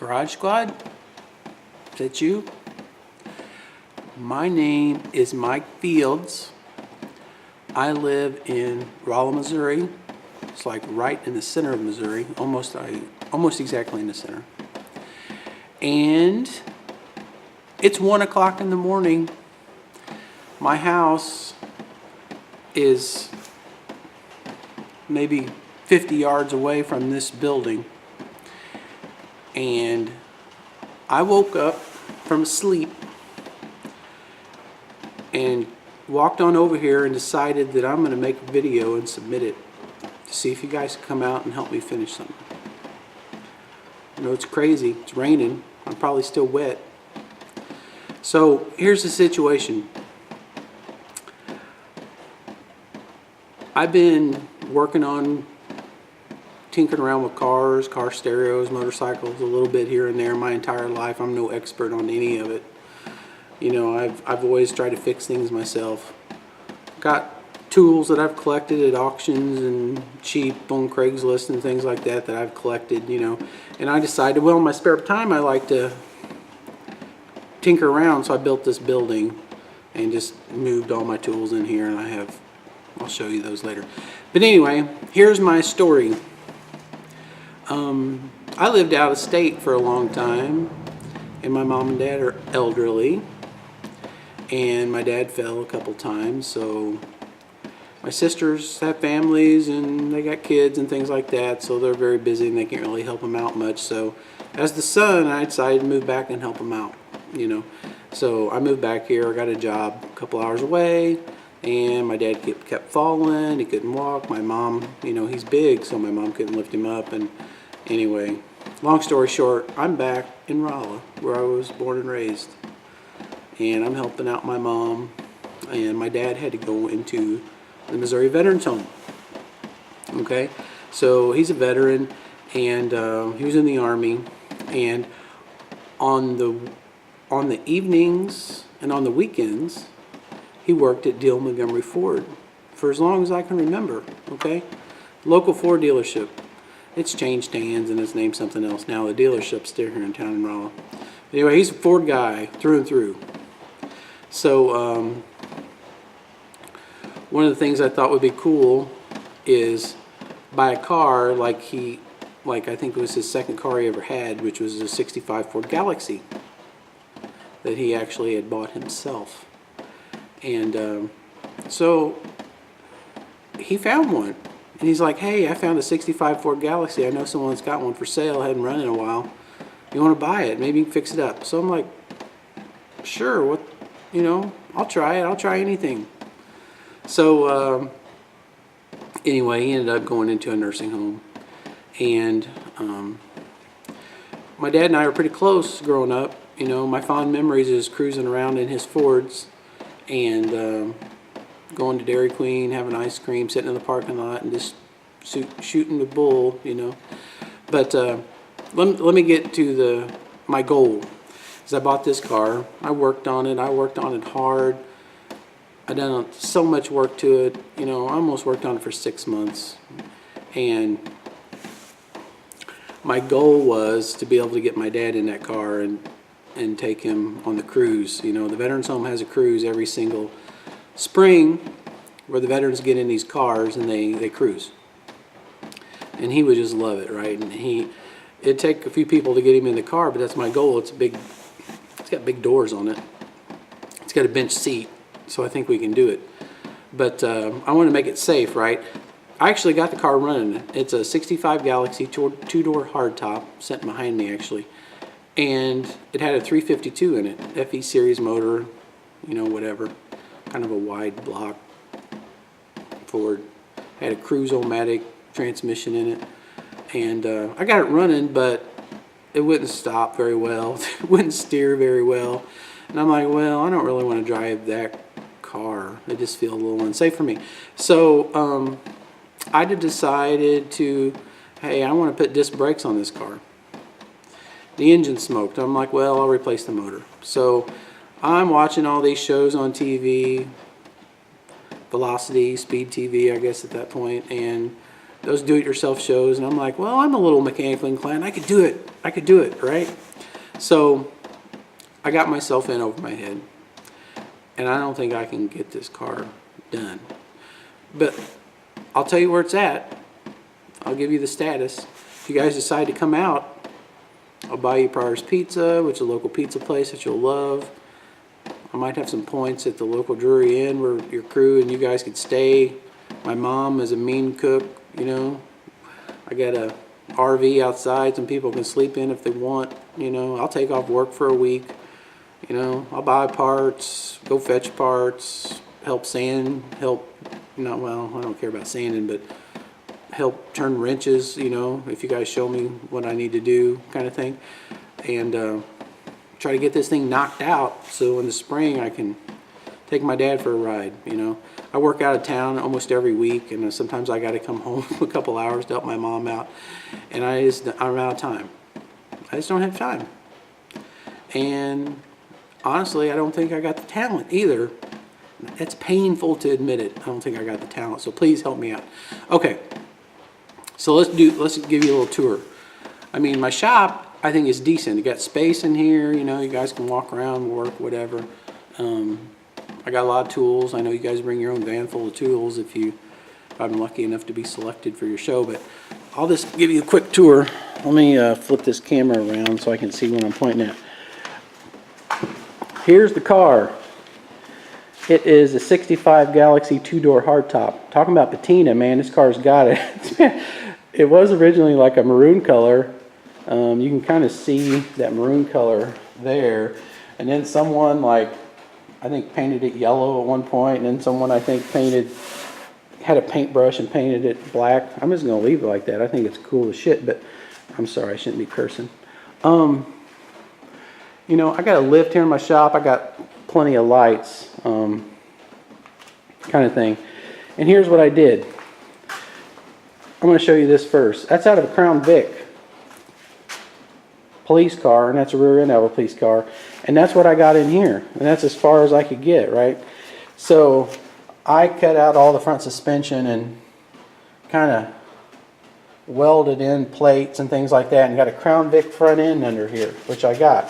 Garage Squad? Is that you? My name is Mike Fields. I live in Rolla, Missouri. It's like right in the center of Missouri, almost exactly in the center. And it's 1 o'clock in the morning. My house is maybe 50 yards away from this building. And I woke up from sleep and walked on over here and decided that I'm going to make a video and submit it to see if you guys can come out and help me finish something. You know, it's crazy. It's raining. I'm probably still wet. So here's the situation. I've been working on tinkering around with cars, car stereos, motorcycles, a little bit here and there my entire life. I'm no expert on any of it. You know, I've always tried to fix things myself. Got tools that I've collected at auctions and cheap on Craigslist and things like that that I've collected, you know. And I decided, well, in my spare time I like to tinker around, so I built this building and just moved all my tools in here, and I'll show you those later. But anyway, here's my story. I lived out of state for a long time, and my mom and dad are elderly, and my dad fell a couple times, so my sisters have families and they got kids and things like that, so they're very busy and they can't really help them out much. So as the son, I decided to move back and help them out, you know. So I moved back here. I got a job a couple hours away, and my dad kept falling. He couldn't walk. My mom, you know, he's big, so my mom couldn't lift him up. And anyway, long story short, I'm back in Rolla, where I was born and raised, and I'm helping out my mom. And my dad had to go into the Missouri Veterans Home. Okay, so he's a veteran, and he was in the Army, and on the evenings and on the weekends, he worked at Deal Montgomery Ford for as long as I can remember. Okay, local Ford dealership. It's changed hands and it's named something else now. The dealership's still here in town in Rolla. Anyway, he's a Ford guy through and through. So one of the things I thought would be cool is buy a car like I think it was his second car he ever had, which was a '65 Ford Galaxie that he actually had bought himself. And so he found one. And he's like, hey, I found a '65 Ford Galaxie. I know someone's got one for sale. Hadn't run in a while. You want to buy it? Maybe you can fix it up. So I'm like, sure. What, you know, I'll try it. I'll try anything. So anyway, he ended up going into a nursing home. And my dad and I were pretty close growing up. You know, my fond memories is cruising around in his Fords and going to Dairy Queen, having ice cream, sitting in the parking lot, and just shooting the bull, you know. But let me get to my goal. As I bought this car, I worked on it. I worked on it hard. I done so much work to it. You know, I almost worked on it for 6 months. And my goal was to be able to get my dad in that car and take him on the cruise. You know, the Veterans Home has a cruise every single spring where the veterans get in these cars and they cruise, and he would just love it, right? And it'd take a few people to get him in the car, but that's my goal. It's got big doors on it. It's got a bench seat, so I think we can do it. But I want to make it safe, right? I actually got the car running. It's a '65 Galaxie two-door hardtop, sitting behind me actually, and it had a 352 in it, FE series motor, you know, whatever. Kind of a wide block Ford. Had a Cruise-O-Matic transmission in it, and I got it running, but it wouldn't stop very well. It wouldn't steer very well, and I'm like, well, I don't really want to drive that car. It just feels a little unsafe for me. So I decided to, hey, I want to put disc brakes on this car. The engine smoked. I'm like, well, I'll replace the motor. So I'm watching all these shows on TV, Velocity, Speed TV, I guess at that point, and those do-it-yourself shows, and I'm like, well, I'm a little mechanically inclined. I could do it, right? So I got myself in over my head, and I don't think I can get this car done. But I'll tell you where it's at. I'll give you the status. If you guys decide to come out, I'll buy you Pryor's Pizza, which is a local pizza place that you'll love. I might have some points at the local Drury Inn where your crew and you guys could stay. My mom is a mean cook, you know. I got a RV outside some people can sleep in if they want, you know. I'll take off work for a week, you know. I'll buy parts, go fetch parts, help sand, well, I don't care about sanding, but help turn wrenches, you know, if you guys show me what I need to do, kind of thing. And try to get this thing knocked out so in the spring I can take my dad for a ride, you know. I work out of town almost every week, and sometimes I got to come home a couple hours to help my mom out, and I'm out of time. I just don't have time. And honestly, I don't think I got the talent either. It's painful to admit it. I don't think I got the talent, so please help me out. Okay, so let's give you a little tour. I mean, my shop, I think, is decent. You got space in here, you know, you guys can walk around, work, whatever. I got a lot of tools. I know you guys bring your own van full of tools if I'm lucky enough to be selected for your show, but I'll just give you a quick tour. Let me flip this camera around so I can see what I'm pointing at. Here's the car. It is a 65 Galaxie 2-door hardtop. Talking about patina, man, this car's got it. It was originally like a maroon color. You can kind of see that maroon color there. And then someone, like, I think painted it yellow at one point, and then someone, I think, had a paintbrush and painted it black. I'm just going to leave it like that. I think it's cool as shit, but I'm sorry, I shouldn't be cursing. You know, I got a lift here in my shop. I got plenty of lights, kind of thing. And here's what I did. I'm going to show you this first. That's out of a Crown Vic police car, and that's a rear end of a police car, and that's what I got in here, and that's as far as I could get, right? So I cut out all the front suspension and kind of welded in plates and things like that, and got a Crown Vic front end under here, which I got.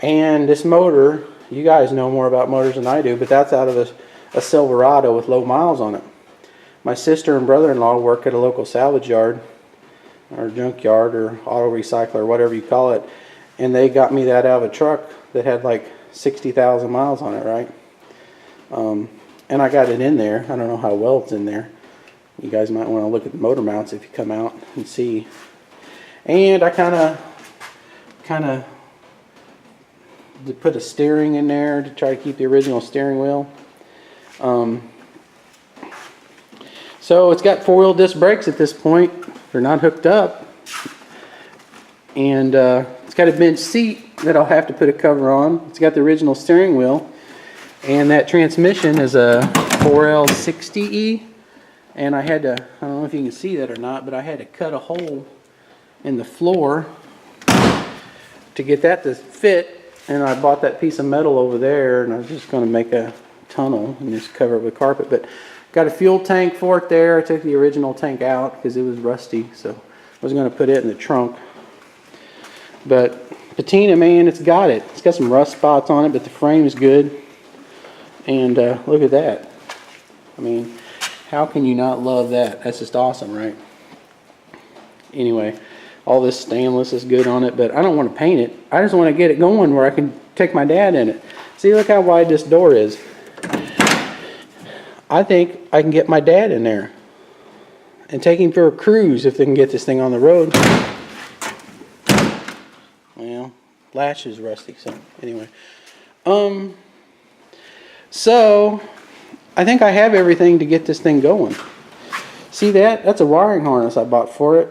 And this motor, you guys know more about motors than I do, but that's out of a Silverado with low miles on it. My sister and brother-in-law work at a local salvage yard or junkyard or auto recycler or whatever you call it, and they got me that out of a truck that had like 60,000 miles on it, right? And I got it in there. I don't know how well it's in there. You guys might want to look at the motor mounts if you come out and see. And I kind of put a steering in there to try to keep the original steering wheel. So it's got 4-wheel disc brakes at this point. They're not hooked up, and it's got a bench seat that I'll have to put a cover on. It's got the original steering wheel, and that transmission is a 4L60E, and I had to, I don't know if you can see that or not, but I had to cut a hole in the floor to get that to fit, and I bought that piece of metal over there, and I was just going to make a tunnel and just cover it with carpet, but got a fuel tank for it there. I took the original tank out because it was rusty, so I was going to put it in the trunk. But patina, man, it's got it. It's got some rust spots on it, but the frame is good. And look at that. I mean, how can you not love that? That's just awesome, right? Anyway, all this stainless is good on it, but I don't want to paint it. I just want to get it going where I can take my dad in it. See, look how wide this door is. I think I can get my dad in there and take him for a cruise if they can get this thing on the road. Well, latch is rusty, so anyway. So I think I have everything to get this thing going. See that? That's a wiring harness I bought for it.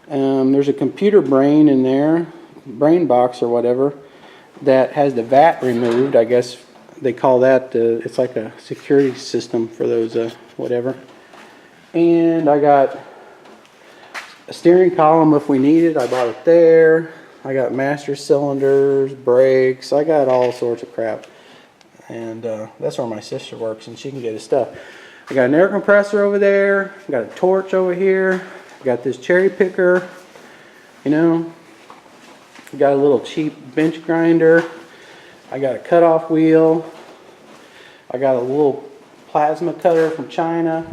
There's a computer brain in there, brain box or whatever, that has the VAT removed, I guess. They call that, it's like a security system for those, whatever. And I got a steering column if we need it. I bought it there. I got master cylinders, brakes. I got all sorts of crap. And that's where my sister works, and she can get his stuff. I got an air compressor over there. I got a torch over here. I got this cherry picker. You know, I got a little cheap bench grinder. I got a cutoff wheel. I got a little plasma cutter from China.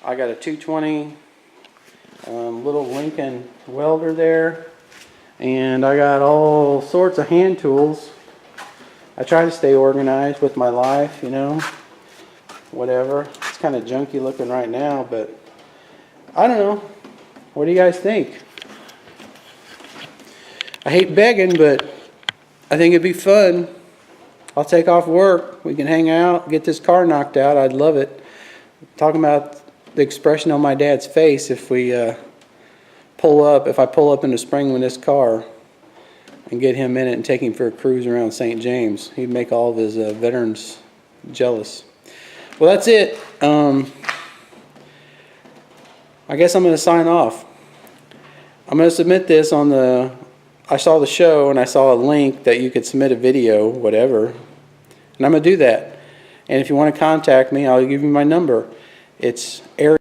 I got a 220 little Lincoln welder there. And I got all sorts of hand tools. I try to stay organized with my life, you know, whatever. It's kind of junky looking right now, but I don't know. What do you guys think? I hate begging, but I think it'd be fun. I'll take off work. We can hang out, get this car knocked out. I'd love it. Talking about the expression on my dad's face if we if I pull up in the spring with this car and get him in it and take him for a cruise around St. James. He'd make all of his veterans jealous. Well, that's it. I guess I'm going to sign off. I'm going to submit this on the... I saw the show and I saw a link that you could submit a video, whatever. And I'm going to do that. And if you want to contact me, I'll give you my number. It's area